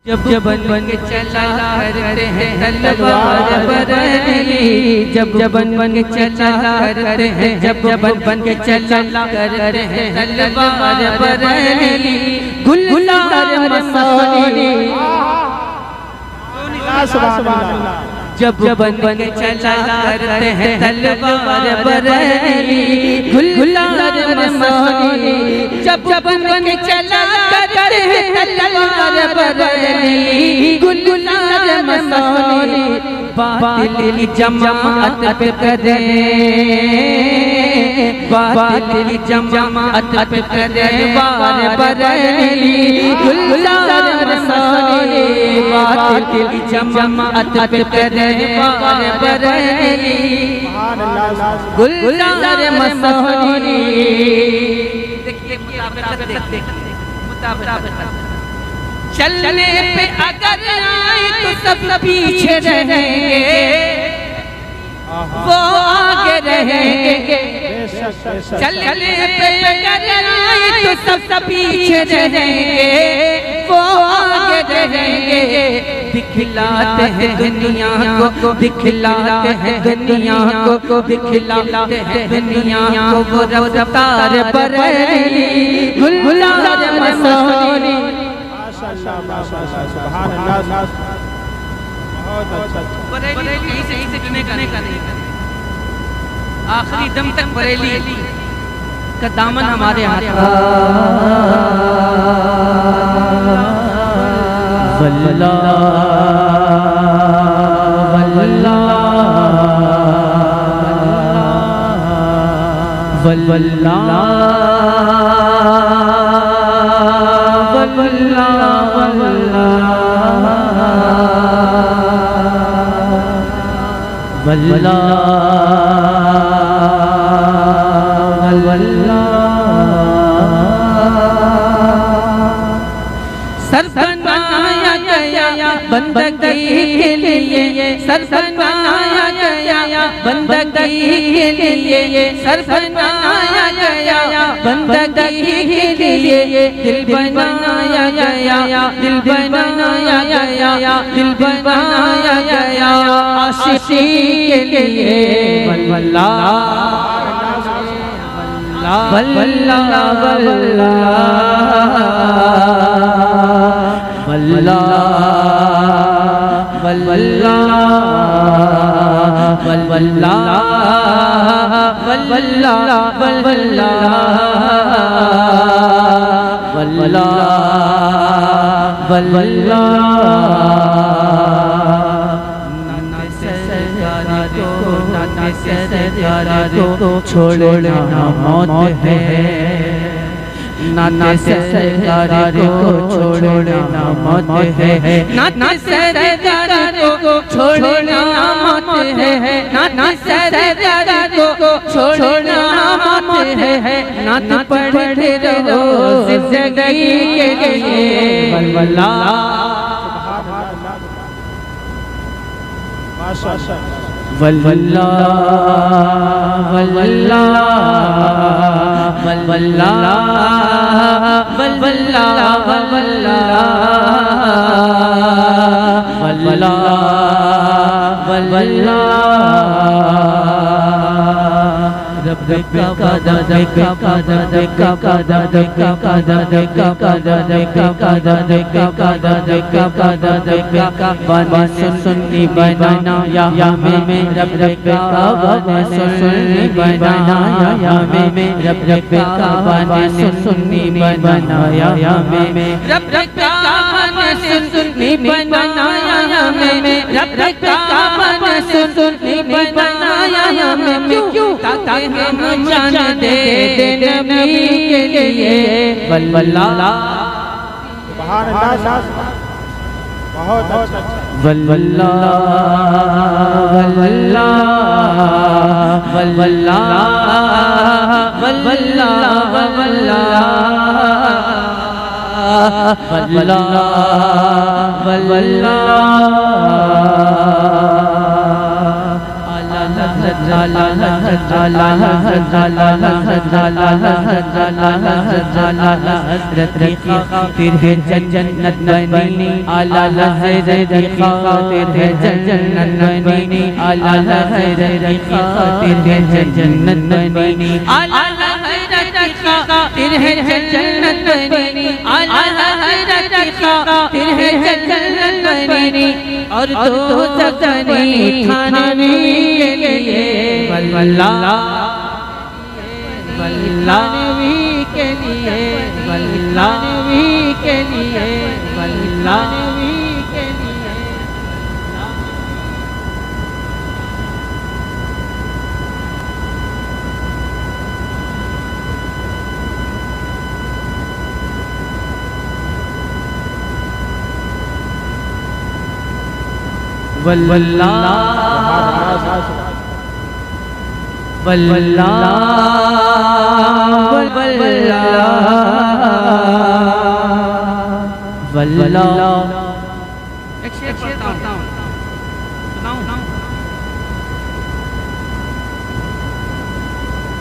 जब जब बन के चला करते हैं तलवार बरली, जब जब बन के चला करते हैं, जब जब बन के चला करते हैं तलवार बरली, गुलजार मसानी। जब जब बन के चला करते हैं तलवार बरली, गुलजार मसानी। जब जब बन के चला करते हैं तलवार बरली, गुलजार मसानी। बातिल जमात पे कदे, बातिल जमात पे कदे वार बरली, गुलजार मसानी। बातिल जमात पे कदे वार बरली, गुलजार मसानी। देखिए चलने पे अगर आए तो सब पीछे रहेंगे, वो आगे रहेंगे। चलने पे अगर आए तो सब पीछे रहेंगे, वो आगे रहेंगे। दिखलाते हैं दुनिया को, दिखलाते हैं दुनिया को, दिखलाते हैं दुनिया को वो रफ्तार बरली, गुलजार मसानी। बरेली से जुड़ने का नहीं, आखिरी दम तक बरेली का दामन हमारे हाथ में। वल्लाह वल्लाह वल्लाह सर बनाया गया बंदगी के लिए, सर बनाया गया बंदगी के लिए, सर बनाया गया बंदगी के लिए। दिल बनाया गया, दिल बनाया गया, दिल बनाया गया आशिकी के लिए। वल्लाह वल्लाह वल्लाह वल्लाह वल्लाह वल्लाह वल्लाह वल्लाह। छोड़ना मौत है, नाना सरदार को छोड़ना मौत है, नाना सरदार को छोड़ना मौत है, नाना सरदार को छोड़ना मौत है। नाना पढ़ते रहो जिंदगी के लिए। वल्लाह वल्लाह वल्लाह वल्लाह वल्लाह वल्लाह रब का कदा देखा कदा देखा कदा देखा कदा देखा कदा देखा कदा देखा कदा देखा कदा देखा बन सुन्नी बनाना या में रब का बन सुन्नी बनाना या में रब का बन सुन्नी बनाया या में रब का बन सुन्नी बनाया या में रब का बन सुन्नी बनाया या में। क्यों ताकि हम जान दे नबी के लिए। वल्लाह सुभान अल्लाह, बहुत अच्छा। वल्लाह वल्लाह वल्लाह वल्लाह वल्लाह वल्लाह जन्नत बनी आला हज़रत खातिर है जन्नत बनी आला हज़रत खातिर है जन्नत बनी आला हज़रत खातिर है जन्नत बनी आला हज़रत खातिर है जन्नत बनी और दो जगनी थाने के लिए वल्लाह नबी के लिए वल्लाह नबी के लिए वल्लाह नबी के लिए एक शेर पढ़ता हूँ सुनाऊं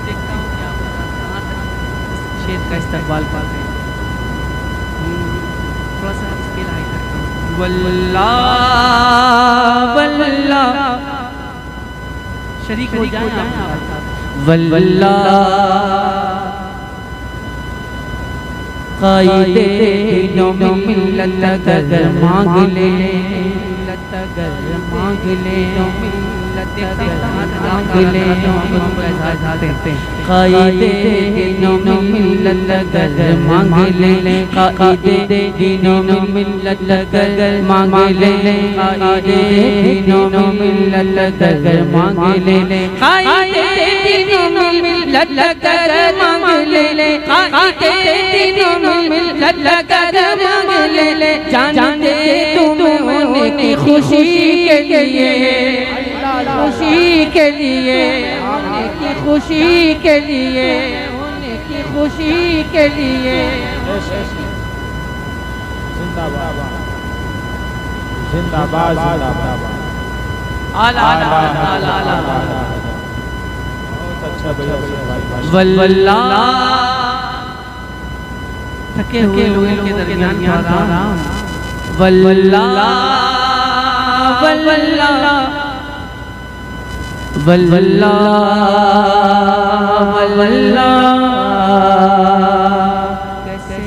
देखता हूँ क्या कहाँ तक शेर का इस्तेमाल करते हैं थोड़ा सा स्केल हाई करते हैं वल्लाह शरीक हो जाए वल्लाह कायदे दिनों में मिल्लत अगर मांग ले मांग ले मांग ले कायदे दिनों में मिल्लत अगर मांग ले कायदे दिनों में मिल्लत अगर मांग ले कायदे दिनों में मिल्लत अगर मांग ले कायदे दिनों में मिल्लत अगर मांग ले कायदे दिनों में मिल्लत अगर मांग ले जानते तुम उनकी खुशी के लिए खुशी के लिए उनकी खुशी के लिए उनकी खुशी के लिए जिंदाबाद जिंदाबाद जिंदाबाद आला आला आला आला बहुत अच्छा भैया वल्लाह थके हुए लोगों के दरमियान आराम वल्लाह वल्लाह वल्लाह वल्लाह कैसे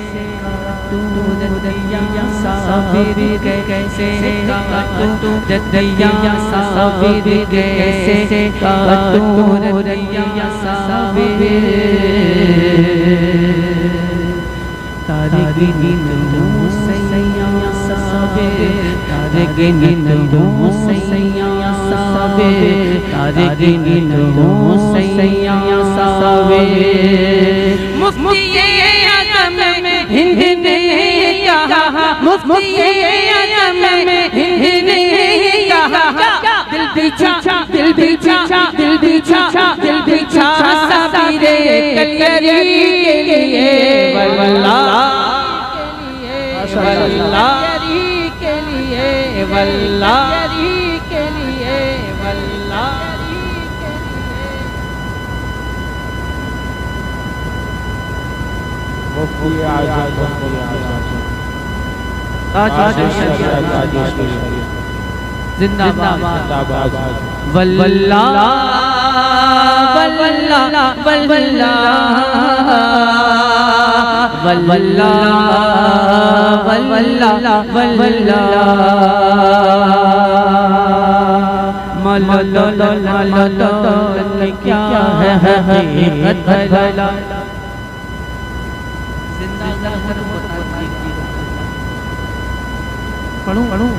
तू ददिया साबिर कैसे तू ददिया साबिर कैसे तू ददिया साबिर तारे गिनू सैया साबिर तारे गिनू सैया साबिर तारे गिनू सैया साबिर मुफ्ती आज़म में हिंद ने कहा मुफ्ती आज़म में हिंद ने कहा दिल बिछा दिल बिछा दिल बिछा दिल बिछा साबिरे कलरी के लिए वल्लाह वल्लाह के लिए वल्लाह के लिए वल्लाह मुफ्ती आज़म जिंदाबाद वल्लाह वल्लाह वल्लाह वल्लाह वल्लाह वल्लाह क्या है हकीकत भला जिंदा पढ़ूं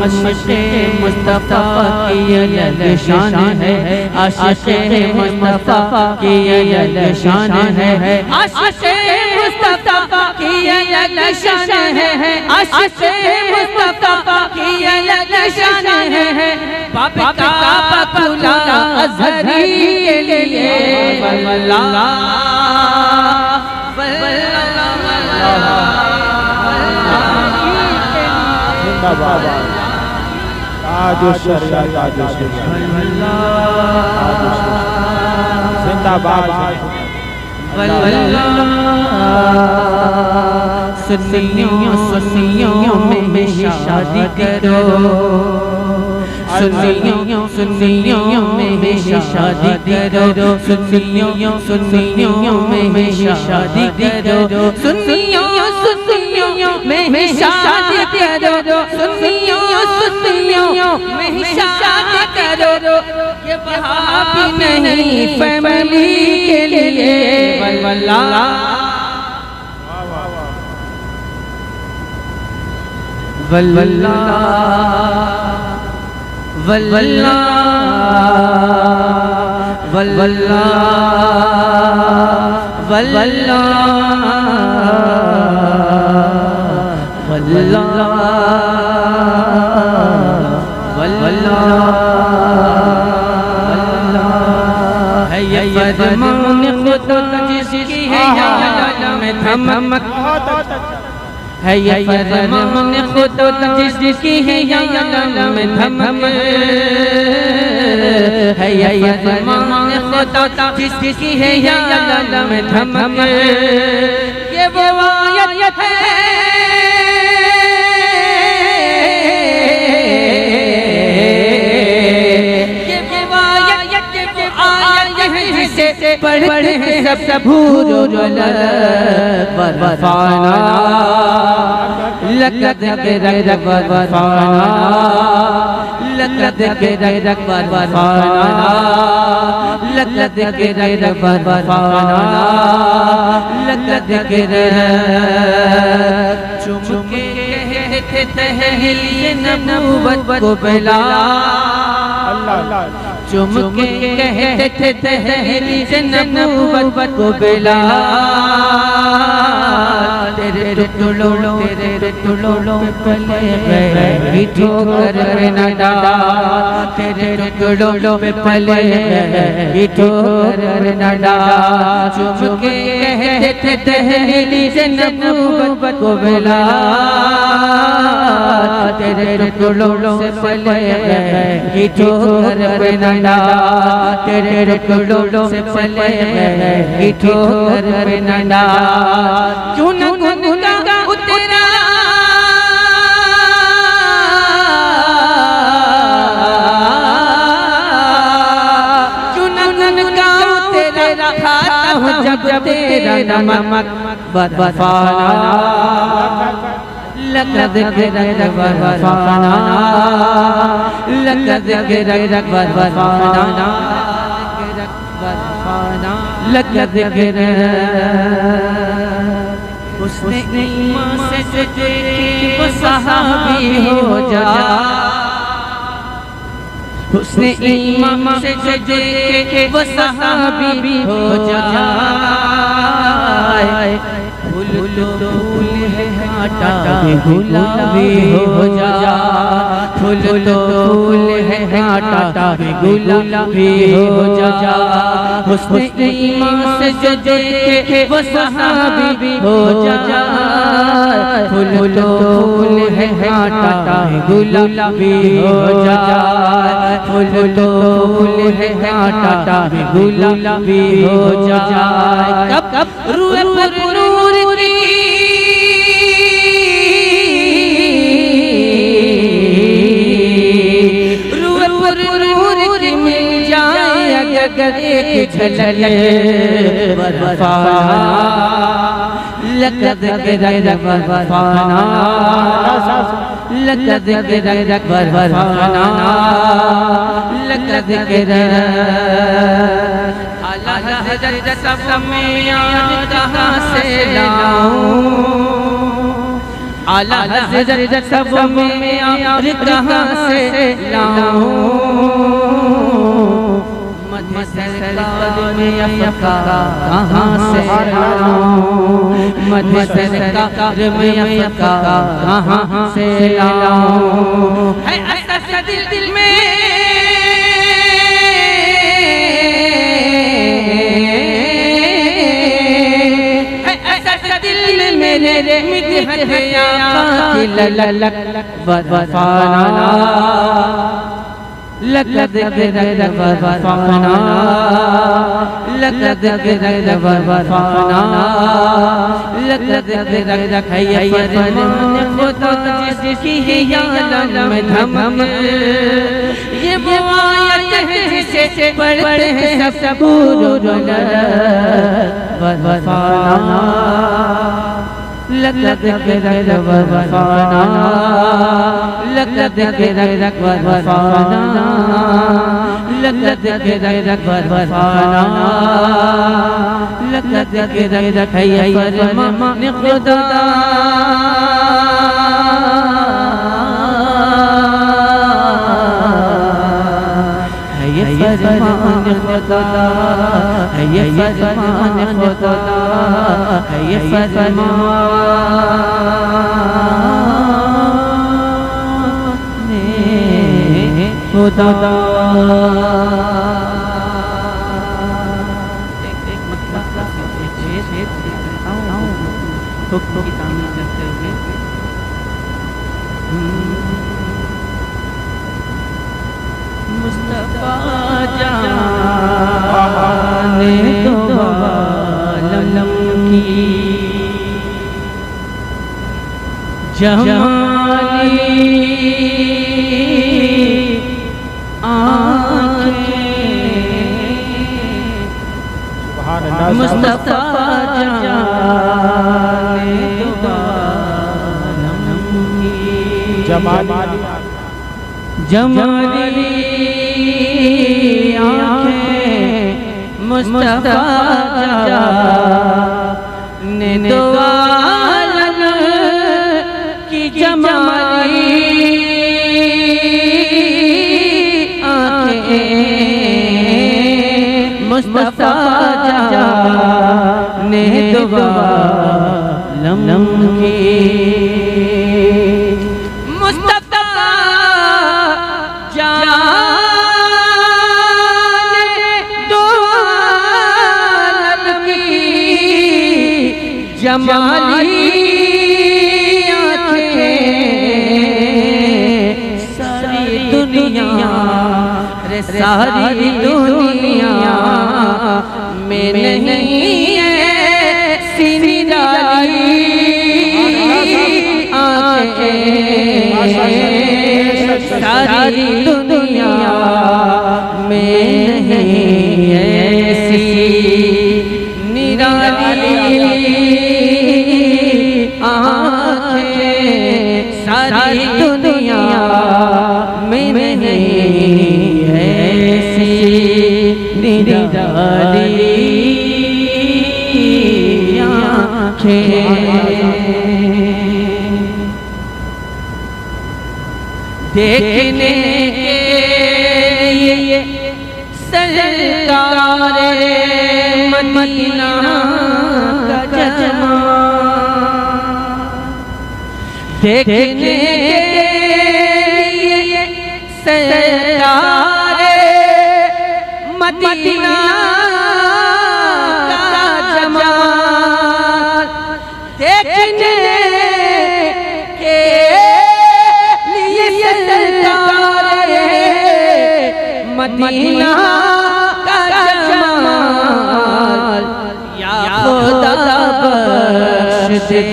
आशिक़े मुस्तफ़ा की ये शान है आशिक़े मुस्तफ़ा की ये शान है आशिक़े मुस्तफ़ा की ये शान है आशिक़े मुस्तफ़ा की ये शान है बाप का पकुला अज़हरी के लिए वल्लाह ताजो शरिया ताजो शरिया जिंदाबाद सुन्नियों सुन्नियों में शादी करो सुन्नियों सुन्नियों में शादी करो सुन्नियों सुन्नियों में शादी करो सुन्नियों सुन्नियों में शादी करो सुन्नियों सुन्नियों में शादी करो ये वहाबी नहीं फैमिली के लिए वल्ला वल्ला वल्ला वल्ला वल्ला वल्ला वल्ला है ये फरमान खुदा जिसकी है आलम धमक है ये फरमान खुदा जिसकी है आलम धमक है ये फरमान खुदा जिसकी है आलम धमक ये वो आयत है पढ़े सब भूरो बरफाना लकद के रग बरफाना लकद के रग बरफाना लकद के रग बरफाना लकद के चुमके कहते तहलीए नबूवत को बिला चुमके कहते तहलीज नबूवत को बिला तेरे टुकड़ों पले गए ठोकर न डाल तेरे टुकड़ों पे पले गए ठोकर न डाल चुमके कहते तहलीज नबूवत को बिला तेरे टुकड़ों से पले गए ठोकर न तेरे टुकड़ों से पले गए ठोकर न डाल क्यों न गुनगा उतरा क्यों न गुनगा उतरा खाता हूँ जब तेरा नमक बरफाना लकद के रग बरफाना लकद के रग बरफाना लकद के उसने ईमान से जो देखी वो सहाबी हो जा उसने ईमान से जो देखे वो सहाबी हो जाए फूल तो फूल है कांटा भी गुलाबी हो जा फूल तो फूल है कांटा भी गुलाबी हो जा उसने ईमान से जो देखे वो सहाबी हो जा फूल तो फूल है कांटा भी गुलाबी हो जा फूल तो फूल है कांटा भी गुलाबी हो जा कब कब रूए पर नूर की रूए पर नूर की मिल जाए अगर एक झलक बरफाना लकद के रग बरफाना लकद के रग बरफाना लकद के आला हज़रत सब में याद कहाँ से लाऊं आला हज़रत सब में याद कहाँ से लाऊं मध्य सरकार में अफ़का कहाँ से लाऊं मध्य सरकार में अफ़का कहाँ से लाऊं है ऐसा दिल में ऐसा दिल में मेरे मिदहत आका की ललक वफाना लक़द वफ़ाना लक़द वफ़ाना लक़द है फरमान खुदा जिसकी है आलम में धमक ये वो आयत है जिसे पढ़ते हैं सब वफ़ाना लक़द वफ़ाना लक़द वफ़ाना लक़द वफ़ाना लक़द है फरमान खुदा है फरमान खुदा है फरमान खुदा है फरमान खुदा। एक मतलब तो की तामील करते हुए मुस्तफा जाने तो आलम की जमाली आँखें मुस्तफा जाने तो आलम की जमाली आँखें मुस्तफा जाने तो आलम की जमाली आँखें मुस्तफा जाने तो आलम की जमाली आँखें सारी दुनिया रे सारी दुनिया में नहीं है सिंगारी आँखें सारी दुनिया में नहीं ऐसी निराली सारी दुनिया में नहीं ऐसी निराली आँखें। देखने के लिए सरकारे मदीना का जमा देखने सरकारे मदीना का जमाल देखने के लिए सरकारे मदीना का जमाल या खुदा बख्श दे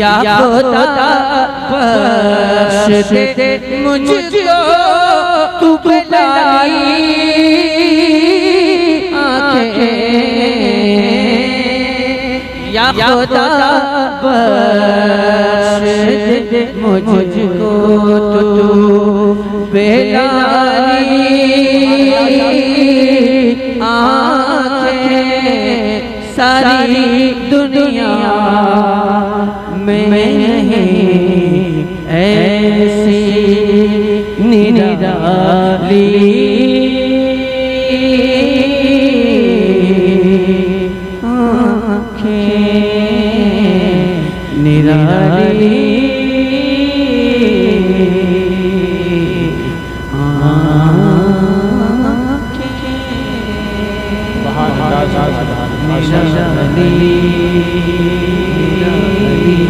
या खुदा बख्श दे मुझको तू बुलाई आँखें या खुदा बख्श दे मुझको तू बुलाई आँखें सारी दुनिया में नहीं ऐसी निराली आँखें निराली आँखें निराली अली